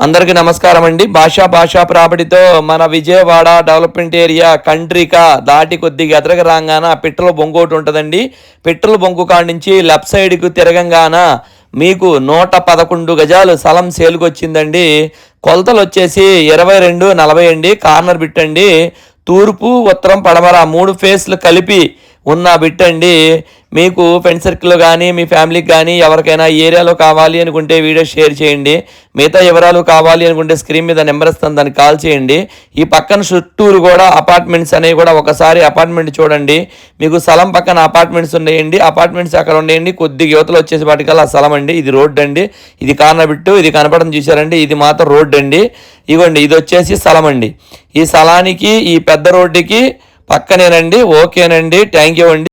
అందరికీ నమస్కారం అండి. భాషా ప్రాపర్టీతో మన విజయవాడ డెవలప్మెంట్ ఏరియా కంట్రికా దాటి కొద్దిగా ఎదరగ రాగాన పెట్రోల్ బొంగు ఒకటి ఉంటుందండి. పెట్రోల్ బొంగు కాడి నుంచి లెఫ్ట్ సైడ్కు తిరగంగాన మీకు 111 గజాలు స్థలం సేల్కి వచ్చిందండి. కొలతలు వచ్చేసి 22-40 అండి. కార్నర్ బిట్ అండి. తూర్పు ఉత్తరం పడమర 3 ఫేస్లు కలిపి ఉన్న బిట్ అండి. మీకు ఫ్రెండ్ సర్కిల్ కానీ మీ ఫ్యామిలీకి కానీ ఎవరికైనా ఏరియాలో కావాలి అనుకుంటే వీడియో షేర్ చేయండి. మిగతా వివరాలు కావాలి అనుకుంటే స్క్రీన్ మీద నెంబర్ ఇస్తాను, దానికి కాల్ చేయండి. ఈ పక్కన చుట్టూరు కూడా అపార్ట్మెంట్స్ అనేవి కూడా ఒకసారి అపార్ట్మెంట్ చూడండి. మీకు స్థలం పక్కన అపార్ట్మెంట్స్ ఉన్నాయండి. అపార్ట్మెంట్స్ అక్కడ ఉన్నాయండి. కొద్దిగా యువతలు వచ్చేసి వాటికల్లా స్థలం అండి. ఇది రోడ్డు అండి. ఇది కార్నర్ బిట్టు. ఇది కనపడడం చూసారండి. ఇది మాత్రం రోడ్డు అండి. ఇవ్వండి, ఇది వచ్చేసి స్థలం అండి. ఈ స్థలానికి ఈ పెద్ద రోడ్డుకి పక్కనేనండి. ఓకేనండి, థ్యాంక్ యూ అండి.